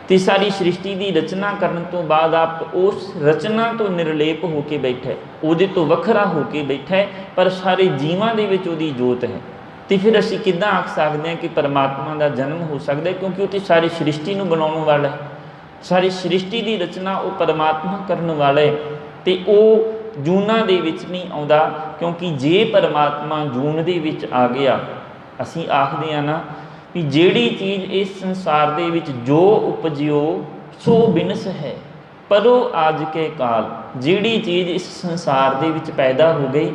ਅਤੇ ਸਾਰੀ ਸ੍ਰਿਸ਼ਟੀ ਦੀ ਰਚਨਾ ਕਰਨ ਤੋਂ ਬਾਅਦ ਆਪ ਉਸ ਰਚਨਾ ਤੋਂ ਨਿਰਲੇਪ ਹੋ ਕੇ ਬੈਠਾ, ਉਹਦੇ ਤੋਂ ਵੱਖਰਾ ਹੋ ਕੇ ਬੈਠਾ, ਪਰ ਸਾਰੇ ਜੀਵਾਂ ਦੇ ਵਿੱਚ ਉਹਦੀ ਜੋਤ ਹੈ। ਅਤੇ ਫਿਰ ਅਸੀਂ ਕਿੱਦਾਂ ਆਖ ਸਕਦੇ ਹਾਂ ਕਿ ਪਰਮਾਤਮਾ ਦਾ ਜਨਮ ਹੋ ਸਕਦਾ, ਕਿਉਂਕਿ ਉਹ ਤਾਂ ਸਾਰੀ ਸ੍ਰਿਸ਼ਟੀ ਨੂੰ ਬਣਾਉਣ ਵਾਲਾ ਹੈ, ਸਾਰੀ ਸ੍ਰਿਸ਼ਟੀ ਦੀ ਰਚਨਾ ਉਹ ਪਰਮਾਤਮਾ ਕਰਨ ਵਾਲਾ ਹੈ, ਅਤੇ ਉਹ ਜੂਨਾਂ ਦੇ ਵਿੱਚ ਨਹੀਂ ਆਉਂਦਾ। ਕਿਉਂਕਿ ਜੇ ਪਰਮਾਤਮਾ ਜੂਨ ਦੇ ਵਿੱਚ ਆ ਗਿਆ, ਅਸੀਂ ਆਖਦੇ ਹਾਂ ਨਾ ਵੀ ਜਿਹੜੀ ਚੀਜ਼ ਇਸ ਸੰਸਾਰ ਦੇ ਵਿੱਚ ਜੋ ਉਪਜਿਓ ਸੋ ਬਿਨਸ ਹੈ, ਪਰੋ ਆਜ ਕੇ ਕਾਲ। ਜਿਹੜੀ ਚੀਜ਼ ਇਸ ਸੰਸਾਰ ਦੇ ਵਿੱਚ ਪੈਦਾ ਹੋ ਗਈ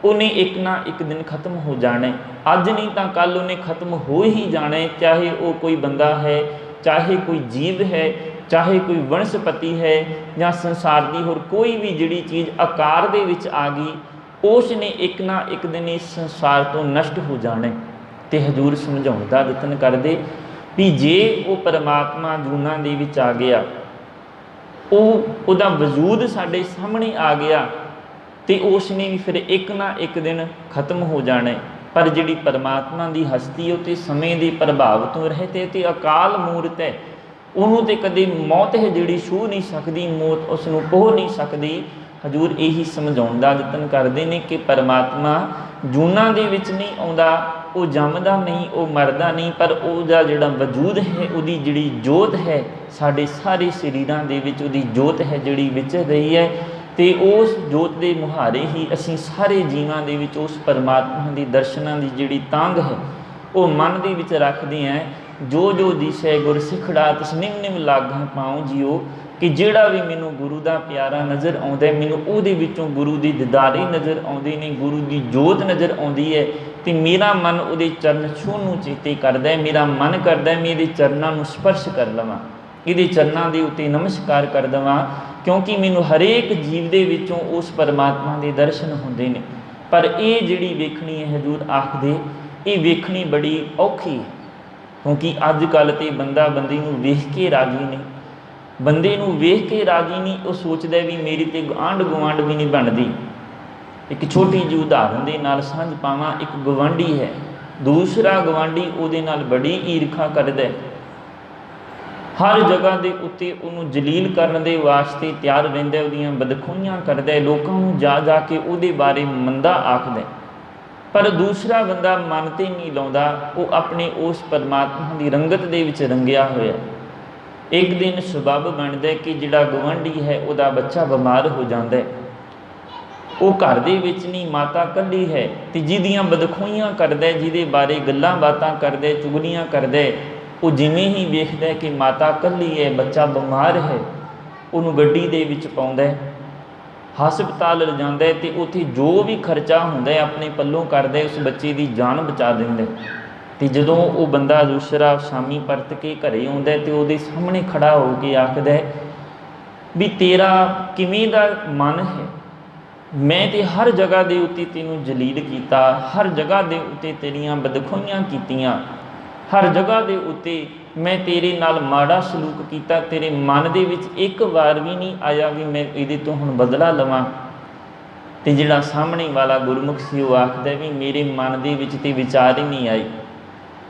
ਉਹਨੇ ਇੱਕ ਨਾ ਇੱਕ ਦਿਨ ਖਤਮ ਹੋ ਜਾਣਾ। ਅੱਜ ਨਹੀਂ ਤਾਂ ਕੱਲ੍ਹ ਉਹਨੇ ਖਤਮ ਹੋ ਹੀ ਜਾਣਾ, ਚਾਹੇ ਉਹ ਕੋਈ ਬੰਦਾ ਹੈ, ਚਾਹੇ ਕੋਈ ਜੀਵ ਹੈ, ਚਾਹੇ ਕੋਈ ਵਣਸਪਤੀ ਹੈ, ਜਾਂ ਸੰਸਾਰ ਦੀ ਹੋਰ ਕੋਈ ਵੀ ਜਿਹੜੀ ਚੀਜ਼ ਆਕਾਰ ਦੇ ਵਿੱਚ ਆ ਗਈ, ਉਸ ਨੇ ਇੱਕ ਨਾ ਇੱਕ ਦਿਨ ਇਸ ਸੰਸਾਰ ਤੋਂ ਨਸ਼ਟ ਹੋ ਜਾਣਾ। ਅਤੇ ਹਜ਼ੂਰ ਸਮਝਾਉਣ ਦਾ ਯਤਨ ਕਰਦੇ ਵੀ ਜੇ ਉਹ ਪਰਮਾਤਮਾ ਜੂਨਾਂ ਦੇ ਵਿੱਚ ਆ ਗਿਆ, ਉਹਦਾ ਵਜੂਦ ਸਾਡੇ ਸਾਹਮਣੇ ਆ ਗਿਆ, तो उसने भी फिर एक ना एक दिन खत्म हो जाना है। पर जिहड़ी परमात्मा की हस्ती है तो समय के प्रभाव तो रहते ते अकाल मूरत है, उन्होंने तो कदे मौत है जिहड़ी छू नहीं सकती, मौत उसनों कोह नहीं सकती। हजूर यही समझाउण दा यतन करते हैं कि परमात्मा जूना दे विच नहीं आउंदा, वो जमदा नहीं, वो मरदा नहीं, पर उसका जिहड़ा वजूद है, उसकी जिहड़ी जोत है साडे सारे शरीरां दे विच उसदी जोत है जिहड़ी विच रही है। तो उस जोत के मुहारे ही असीं सारे जीवां दे विच उस परमात्मा की दर्शनां की जिहड़ी तांग है वो मन दे विच रखदे हैं। जो जो दिसै गुर सिखड़ा तिस निम निम लागां पाऊँ जियो, कि जिहड़ा भी मैनूं गुरु का प्यारा नज़र आउंदा है, मैनूं उहदे विचों गुरु की दीदारे नज़र आउंदे ने, गुरु की जोत नज़र आउंदी है, तो मेरा मन उहदे चरण छूहण नूं चेते करदा है। मेरा मन करदा है मैं इहदे चरनां नूं स्पर्श कर लवां, इहदे चरनां दे उत्ते नमस्कार कर देवां, क्योंकि मैनूं हरेक जीव दे विचों उस परमात्मा के दर्शन हुंदे ने। पर ये जिहड़ी वेखणी है हजूर आखदे, ये वेखणी बड़ी औखी है, क्योंकि अजकल तो बंदा बंदे नूं वेख के राजी नहीं, बंदे नूं वेख के राजी नहीं, वो सोचदा भी मेरी तो आंढ गुआंढ भी नहीं बनती। एक छोटी जी उदाहरण के नाल सांझ पावां, एक गवांढी है, दूसरा गवांढी उहदे नाल बड़ी ईरखा करदा है, हर जगह के उत्ते उन्होंने जलील करने के वास्ते तैयार रहिंदा, उहदियां बदखुइयां करदा है, लोकां नूं जा जा के उहदे बारे मंदा आखदा है। पर दूसरा बंदा मन ते नहीं लाउंदा, वो अपने उस परमात्मा की रंगत दे विच रंगिया होया। एक दिन सबब बनता है कि जिहड़ा गवांढी है उहदा बच्चा बीमार हो जाता है, वो घर दे विच नहीं, माता कल्ली है, तो जिहदियां बदखुइयां करदा है, जिहदे बारे गल्लां बातां करदा है, चुगलियां करदा है, वो जिवें ही वेखदा है कि माता कल्ली है, बच्चा बीमार है, उन्होंने गड्डी दे विच पाउंदा है, हस्पताल ले जांदा है, तो उत्थे जो भी खर्चा हुंदा है अपने पल्लों करदा है, उस बच्चे की जान बचा दिंदा है। तो जदों वो बंदा दूसरा शामी परत के घरे आउंदा है, तो उहदे सामने खड़ा होकर आखदा है भी तेरा किवें दा मन है, मैं तो हर जगह के उत्ते तैनूं जलील किया, हर जगह के उत्ते तेरियां बदखुइयां कीतियां, हर जगह के उत्ते मैं तेरे नाल माड़ा सलूक किया, तेरे मन दे विच एक बार भी नहीं आया भी मैं इहदे तो हुण बदला लवां। तो जिहड़ा सामने वाला गुरमुख सी वो आखदा भी मेरे मन दे विच ते विचार ही नहीं आई,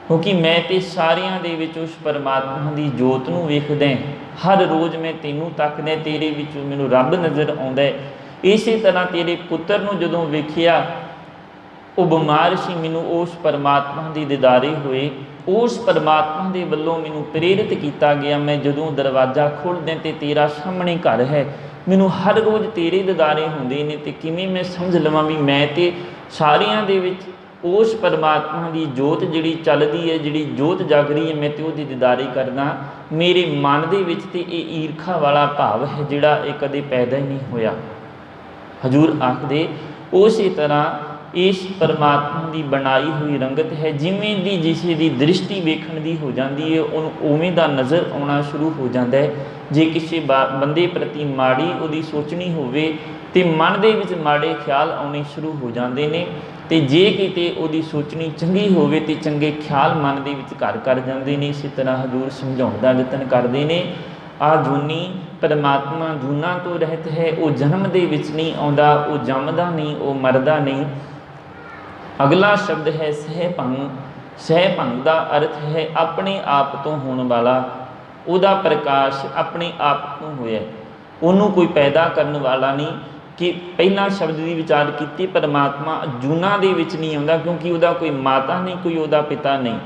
क्योंकि मैं तो सारियां दे विच उस परमात्मा की जोत नूं वेखदा, हर रोज़ मैं तैनूं तकदा, तेरे विच मैनूं रब नज़र आउंदा है। इस तरह तेरे पुत्र नूं जदों वेखिया वो बीमार सी, मैनूं उस परमात्मा की दीदारे हुए, उस परमात्मा के वल्लों मैनूं प्रेरित किया गया। मैं जदों दरवाज़ा खोलदा तो तेरा सामने घर है, मैनूं हर रोज़ तेरे दीदारे हुंदे ने, तो किवें मैं समझ लवां भी मैं तो सारियां दे विच उस परमात्मा की जोत जिहड़ी चलदी है, जिहड़ी जोत जग रही है, मैं तो उहदे दीदारे करना। मेरे मन दे विच ते ये ईरखा वाला भाव है जिहड़ा ये कदे पैदा ही नहीं होया। हजूर आखदे उस तरह इस परमात्मा की बनाई हुई रंगत है, जिमें दी जिसे की दृष्टि वेखण दी हो जाती है, उन्होंने उवें दा नज़र आना शुरू हो जाता है। जे किसी बंदे प्रति माड़ी उहदी सोचनी होवे तो मन दे विच माड़े ख्याल आने शुरू हो जाते हैं, तो जे किते उहदी सोचनी चंगी होवे तो चंगे ख्याल मन दे विच घर कर जाते हैं। इस तरह हजूर समझाउण दा यतन करते हैं। आ जूनी परमात्मा जूना तो रहत है, वो जन्म दे विच नहीं आउंदा, वो जमदा नहीं, वो मरदा नहीं। अगला शब्द है सहभंग। सहभंग का अर्थ है अपने आप तो होने वाला, उहदा प्रकाश अपने आप तो होया, उन्होंने कोई पैदा करने वाला नहीं। कि पहला शब्द की विचार की परमात्मा जूना दे विच नहीं आउंदा, क्योंकि उहदा कोई माता नहीं, कोई उहदा पिता नहीं।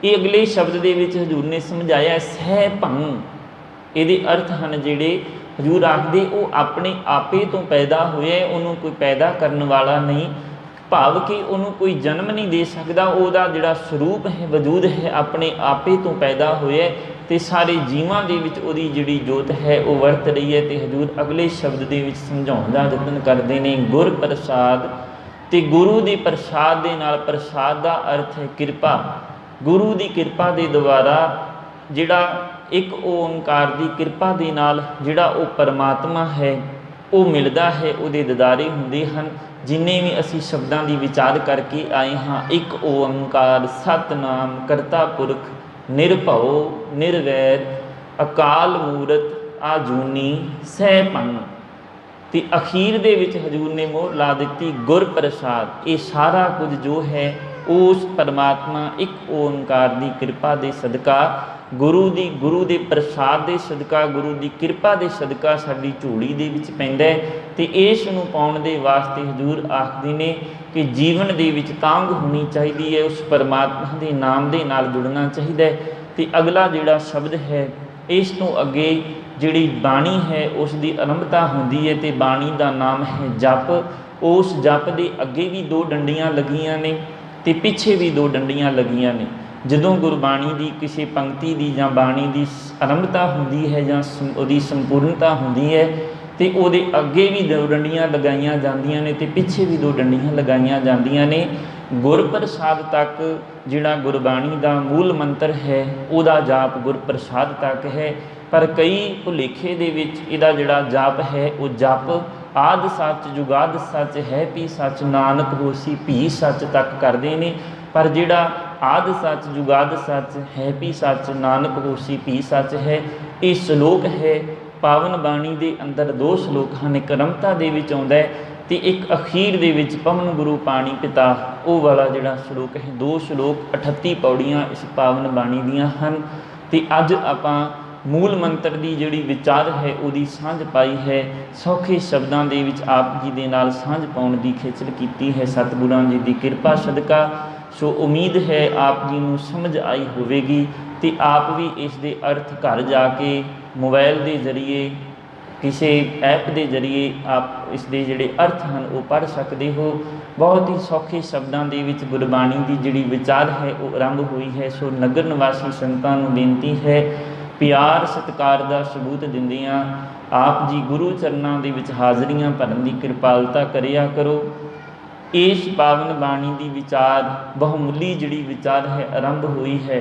ये अगले शब्द के विच हजूर ने समझाया सहभंग। ये अर्थ हैं जिहड़े हजूर आखदे वो अपने आपे तो पैदा होया, उन्होंने कोई पैदा करने वाला नहीं, भाव कि उन्होंने कोई जन्म नहीं दे सकता। उहदा जिहड़ा स्वरूप है, वजूद है, अपने आपे तो पैदा होया, तो सारे जीवां दे विच उहदी जिहड़ी जोत है वो वरत रही है। तो हजूर अगले शब्द दे विच समझाउण दा यतन करते हैं गुर प्रसाद। तो गुरु के प्रसाद दे नाल, प्रसाद का अर्थ है कृपा। गुरु की कृपा के द्वारा जिहड़ा एक ओंकार की कृपा के नाल जिहड़ा वो परमात्मा है वो मिलता है, उहदे दीदारे हुंदे हन। जिन्हें भी असी शब्दों की विचार करके आए हाँ, एक ओंकार सतनाम करता पुरख निरभव निर्वैर अकाल मूरत आजूनी सहभंग। ਤੇ ਅਖੀਰ ਦੇ ਵਿੱਚ ਹਜ਼ੂਰ ਨੇ ਮੋਹਰ ਲਾ ਦਿੱਤੀ ਗੁਰ ਪ੍ਰਸਾਦ। ਇਹ ਸਾਰਾ ਕੁਝ ਜੋ ਹੈ ਉਸ ਪਰਮਾਤਮਾ ਇੱਕ ਓਂਕਾਰ ਦੀ ਕਿਰਪਾ ਦੇ ਸਦਕਾ, ਗੁਰੂ ਦੇ ਪ੍ਰਸਾਦ ਦੇ ਸਦਕਾ, ਗੁਰੂ ਦੀ ਕਿਰਪਾ ਦੇ ਸਦਕਾ ਸਾਡੀ ਝੋਲੀ ਦੇ ਵਿੱਚ ਪੈਂਦਾ ਹੈ। ਤੇ ਇਸ ਨੂੰ ਪਾਉਣ ਦੇ ਵਾਸਤੇ ਹਜ਼ੂਰ ਆਖਦੇ ਨੇ ਕਿ ਜੀਵਨ ਦੇ ਵਿੱਚ ਤਾਂਘ ਹੋਣੀ ਚਾਹੀਦੀ ਹੈ, ਉਸ ਪਰਮਾਤਮਾ ਦੇ ਨਾਮ ਦੇ ਨਾਲ ਜੁੜਨਾ ਚਾਹੀਦਾ ਹੈ। ਤੇ ਅਗਲਾ ਜਿਹੜਾ ਸ਼ਬਦ ਹੈ, ਇਸ ਤੋਂ ਅੱਗੇ ਜਿਹੜੀ ਬਾਣੀ ਹੈ ਉਸ ਦੀ ਆਰੰਭਤਾ ਹੁੰਦੀ ਹੈ ਤੇ ਬਾਣੀ ਦਾ ਨਾਮ ਹੈ ਜਪ। ਉਸ ਜਪ ਦੇ ਅੱਗੇ ਵੀ 2 ਡੰਡੀਆਂ ਲੱਗੀਆਂ ਨੇ ਤੇ ਪਿੱਛੇ ਵੀ 2 ਡੰਡੀਆਂ ਲੱਗੀਆਂ ਨੇ। ਜਦੋਂ ਗੁਰਬਾਣੀ ਦੀ ਕਿਸੇ ਪੰਕਤੀ ਦੀ ਜਾਂ ਬਾਣੀ ਦੀ ਆਰੰਭਤਾ ਹੁੰਦੀ ਹੈ ਜਾਂ ਉਹਦੀ ਸੰਪੂਰਨਤਾ ਹੁੰਦੀ ਹੈ ਤੇ ਉਹਦੇ ਅੱਗੇ ਵੀ 2 ਡੰਡੀਆਂ ਲਗਾਈਆਂ ਜਾਂਦੀਆਂ ਨੇ ਤੇ ਪਿੱਛੇ ਵੀ 2 ਡੰਡੀਆਂ ਲਗਾਈਆਂ ਜਾਂਦੀਆਂ ਨੇ। ਗੁਰਪ੍ਰਸਾਦ ਤੱਕ ਜਿਹੜਾ ਗੁਰਬਾਣੀ ਦਾ ਮੂਲ ਮੰਤਰ ਹੈ ਉਹਦਾ ਜਾਪ ਗੁਰਪ੍ਰਸਾਦ ਤੱਕ ਹੈ। ਪਰ ਕਈ ਭੁਲੇਖੇ ਦੇ ਵਿੱਚ ਇਹਦਾ ਜਿਹੜਾ ਜਾਪ ਹੈ ਉਹ ਜਪ ਆਦਿ ਸੱਚ ਜੁਗਾਦ ਸੱਚ ਹੈ ਭੀ ਸੱਚ ਨਾਨਕ ਹੋਸੀ ਭੀ ਸੱਚ ਤੱਕ ਕਰਦੇ ਨੇ। ਪਰ ਜਿਹੜਾ ਆਦਿ ਸੱਚ ਜੁਗਾਦ ਸੱਚ ਹੈ ਭੀ ਸੱਚ ਨਾਨਕ ਹੋਸੀ ਭੀ ਸੱਚ ਹੈ, ਇਹ ਸ਼ਲੋਕ ਹੈ ਪਾਵਨ ਬਾਣੀ ਦੇ ਅੰਦਰ। 2 ਸ਼ਲੋਕ ਹਨ, ਇੱਕ ਆਰੰਭਤਾ ਦੇ ਵਿੱਚ ਆਉਂਦਾ ਹੈ ਤੇ ਇੱਕ ਅਖੀਰ ਦੇ ਵਿੱਚ ਪਵਨ ਗੁਰੂ ਪਾਣੀ ਪਿਤਾ, ਉਹ ਵਾਲਾ ਜਿਹੜਾ ਸ਼ਲੋਕ ਹੈ। 2 ਸ਼ਲੋਕ 38 ਪੌੜੀਆਂ ਇਸ ਪਾਵਨ ਬਾਣੀ ਦੀਆਂ ਹਨ। ਤੇ ਅੱਜ ਆਪਾਂ ਮੂਲ ਮੰਤਰ ਦੀ ਜਿਹੜੀ ਵਿਚਾਰ ਹੈ ਉਹਦੀ ਸਾਂਝ ਪਾਈ ਹੈ, ਸੌਖੇ ਸ਼ਬਦਾਂ ਦੇ ਵਿੱਚ ਆਪ ਜੀ ਦੇ ਨਾਲ ਸਾਂਝ ਪਾਉਣ ਦੀ ਖੇਚਲ ਕੀਤੀ ਹੈ ਸਤਿਗੁਰਾਂ ਜੀ ਦੀ ਕਿਰਪਾ ਸਦਕਾ। ਸੋ ਉਮੀਦ ਹੈ ਆਪ ਜੀ ਨੂੰ ਸਮਝ ਆਈ ਹੋਵੇਗੀ ਤੇ ਆਪ ਵੀ ਇਸ ਦੇ ਅਰਥ ਘਰ ਜਾ ਕੇ ਮੋਬਾਈਲ ਦੇ ਜ਼ਰੀਏ ਕਿਸੇ ਐਪ ਦੇ ਜ਼ਰੀਏ ਆਪ ਇਸ ਦੇ ਜਿਹੜੇ ਅਰਥ ਹਨ ਉਹ ਪੜ੍ਹ ਸਕਦੇ ਹੋ। ਬਹੁਤ ਹੀ ਸੌਖੇ ਸ਼ਬਦਾਂ ਦੇ ਵਿੱਚ ਗੁਰਬਾਣੀ ਦੀ ਜਿਹੜੀ ਵਿਚਾਰ ਹੈ ਉਹ ਆਰੰਭ ਹੋਈ ਹੈ। ਸੋ ਨਗਰ ਨਿਵਾਸੀ ਸੰਗਤਾਂ ਨੂੰ ਬੇਨਤੀ ਹੈ, ਪਿਆਰ ਸਤਿਕਾਰ ਦਾ ਸਬੂਤ ਦਿੰਦਿਆਂ ਆਪ ਜੀ ਗੁਰੂ ਚਰਨਾਂ ਦੇ ਵਿੱਚ ਹਾਜ਼ਰੀਆਂ ਭਰਨ ਦੀ ਕਿਰਪਾਲਤਾ ਕਰਿਆ ਕਰੋ। ਇਸ ਪਾਵਨ ਬਾਣੀ ਦੀ ਵਿਚਾਰ ਬਹੁਮੁੱਲੀ ਜਿਹੜੀ ਵਿਚਾਰ ਹੈ ਆਰੰਭ ਹੋਈ ਹੈ,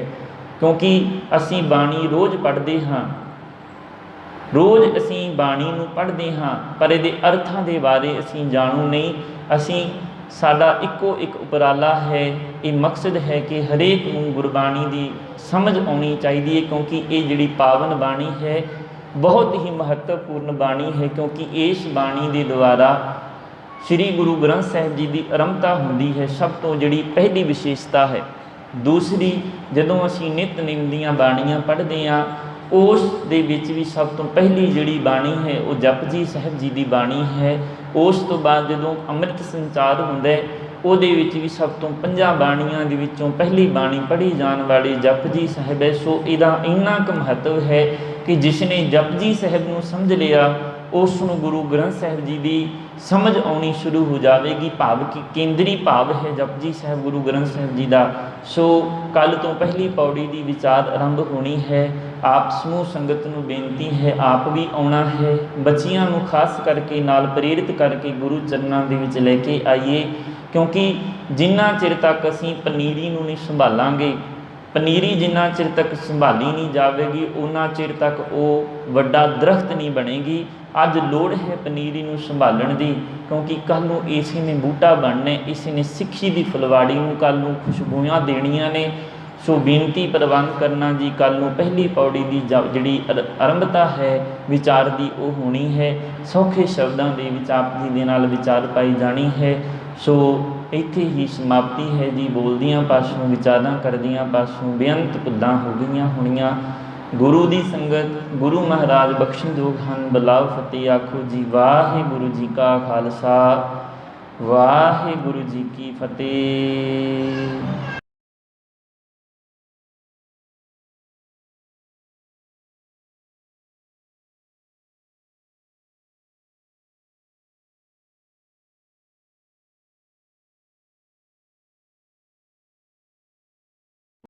ਕਿਉਂਕਿ ਅਸੀਂ ਬਾਣੀ ਰੋਜ਼ ਪੜ੍ਹਦੇ ਹਾਂ, ਰੋਜ਼ ਅਸੀਂ ਬਾਣੀ ਨੂੰ ਪੜ੍ਹਦੇ ਹਾਂ ਪਰ ਇਹਦੇ ਅਰਥਾਂ ਦੇ ਬਾਰੇ ਅਸੀਂ ਜਾਣੂ ਨਹੀਂ। ਸਾਡਾ ਇੱਕੋ ਇੱਕ ਉਪਰਾਲਾ ਹੈ, ਇਹ ਮਕਸਦ ਹੈ ਕਿ ਹਰੇਕ ਨੂੰ ਗੁਰਬਾਣੀ ਦੀ ਸਮਝ ਆਉਣੀ ਚਾਹੀਦੀ ਹੈ, ਕਿਉਂਕਿ ਇਹ ਜਿਹੜੀ ਪਾਵਨ ਬਾਣੀ ਹੈ ਬਹੁਤ ਹੀ ਮਹੱਤਵਪੂਰਨ ਬਾਣੀ ਹੈ। ਕਿਉਂਕਿ ਇਸ ਬਾਣੀ ਦੇ ਦੁਆਰਾ ਸ੍ਰੀ ਗੁਰੂ ਗ੍ਰੰਥ ਸਾਹਿਬ ਜੀ ਦੀ ਆਰੰਭਤਾ ਹੁੰਦੀ ਹੈ, ਸਭ ਤੋਂ ਜਿਹੜੀ ਪਹਿਲੀ ਵਿਸ਼ੇਸ਼ਤਾ ਹੈ। ਦੂਸਰੀ, ਜਦੋਂ ਅਸੀਂ ਨਿਤਨੇਮ ਦੀਆਂ ਬਾਣੀਆਂ ਪੜ੍ਹਦੇ ਹਾਂ ਉਸ ਦੇ ਵਿੱਚ ਵੀ ਸਭ ਤੋਂ ਪਹਿਲੀ ਜਿਹੜੀ ਬਾਣੀ ਹੈ ਉਹ ਜਪਜੀ ਸਾਹਿਬ ਜੀ ਦੀ ਬਾਣੀ ਹੈ। ਉਸ ਤੋਂ ਬਾਅਦ ਜਦੋਂ ਅੰਮ੍ਰਿਤ ਸੰਚਾਰ ਹੁੰਦਾ ਹੈ ਉਹਦੇ ਵਿੱਚ ਵੀ ਸਭ ਤੋਂ 5 ਬਾਣੀਆਂ ਦੇ ਵਿੱਚੋਂ ਪਹਿਲੀ ਬਾਣੀ ਪੜ੍ਹੀ ਜਾਣ ਵਾਲੀ ਜਪਜੀ ਸਾਹਿਬ ਹੈ। ਸੋ ਇਹਦਾ ਇੰਨਾ ਕੁ ਮਹੱਤਵ ਹੈ ਕਿ ਜਿਸ ਨੇ ਜਪਜੀ ਸਾਹਿਬ ਨੂੰ ਸਮਝ ਲਿਆ ਉਸ ਨੂੰ ਗੁਰੂ ਗ੍ਰੰਥ ਸਾਹਿਬ ਜੀ ਦੀ ਸਮਝ ਆਉਣੀ ਸ਼ੁਰੂ ਹੋ ਜਾਵੇਗੀ। ਭਾਵ ਕਿ ਕੇਂਦਰੀ ਭਾਵ ਹੈ ਜਪਜੀ ਸਾਹਿਬ ਗੁਰੂ ਗ੍ਰੰਥ ਸਾਹਿਬ ਜੀ ਦਾ। ਸੋ ਕੱਲ੍ਹ ਤੋਂ ਪਹਿਲੀ ਪੌੜੀ ਦੀ ਵਿਚਾਰ ਆਰੰਭ ਹੋਣੀ ਹੈ। ਆਪ ਸਮੂਹ ਸੰਗਤ ਨੂੰ ਬੇਨਤੀ ਹੈ ਆਪ ਵੀ ਆਉਣਾ ਹੈ, ਬੱਚਿਆਂ ਨੂੰ ਖਾਸ ਕਰਕੇ ਨਾਲ ਪ੍ਰੇਰਿਤ ਕਰਕੇ ਗੁਰੂ ਚਰਨਾਂ ਦੇ ਵਿੱਚ ਲੈ ਕੇ ਆਈਏ, ਕਿਉਂਕਿ ਜਿੰਨਾ ਚਿਰ ਤੱਕ ਅਸੀਂ ਪਨੀਰੀ ਨੂੰ ਨਹੀਂ ਸੰਭਾਲਾਂਗੇ, ਪਨੀਰੀ ਜਿੰਨਾ ਚਿਰ ਤੱਕ ਸੰਭਾਲੀ ਨਹੀਂ ਜਾਵੇਗੀ ਉਹਨਾਂ ਚਿਰ ਤੱਕ ਉਹ ਵੱਡਾ ਦਰਖਤ ਨਹੀਂ ਬਣੇਗੀ। ਅੱਜ ਲੋੜ ਹੈ ਪਨੀਰੀ ਨੂੰ ਸੰਭਾਲਣ ਦੀ, ਕਿਉਂਕਿ ਕੱਲ੍ਹ ਨੂੰ ਇਸੇ ਨੇ ਬੂਟਾ ਬਣਨਾ, ਇਸੇ ਨੇ ਸਿੱਖੀ ਦੀ ਫੁਲਵਾੜੀ ਨੂੰ ਕੱਲ੍ਹ ਨੂੰ ਖੁਸ਼ਬੂਆਂ ਦੇਣੀਆਂ ਨੇ। ਸੋ ਬੇਨਤੀ ਪ੍ਰਵਾਨ ਕਰਨਾ ਜੀ, ਕੱਲ੍ਹ ਨੂੰ ਪਹਿਲੀ ਪੌੜੀ ਦੀ ਜਿਹੜੀ ਆਰੰਭਤਾ ਹੈ ਵਿਚਾਰ ਦੀ ਉਹ ਹੋਣੀ ਹੈ। ਸੌਖੇ ਸ਼ਬਦਾਂ ਦੇ ਵਿੱਚ ਆਪ ਜੀ ਦੇ ਨਾਲ ਵਿਚਾਰ ਪਾਈ ਜਾਣੀ ਹੈ। ਸੋ ਇੱਥੇ ਹੀ ਸਮਾਪਤੀ ਹੈ ਜੀ। ਬੋਲਦਿਆਂ ਪਾਸੋਂ ਵਿਚਾਰਾਂ ਕਰਦਿਆਂ ਪਾਸੋਂ ਬੇਅੰਤ ਭੁੱਲਾਂ ਹੋ ਗਈਆਂ ਹੋਣੀਆਂ। ਗੁਰੂ ਦੀ ਸੰਗਤ ਗੁਰੂ ਮਹਾਰਾਜ ਬਖਸ਼ਣਯੋਗ ਹਨ। ਬੁਲਾਓ ਫਤਿਹ ਆਖੋ ਜੀ। ਵਾਹਿਗੁਰੂ ਜੀ ਕਾ ਖਾਲਸਾ, ਵਾਹਿਗੁਰੂ ਜੀ ਕੀ ਫਤਿਹ।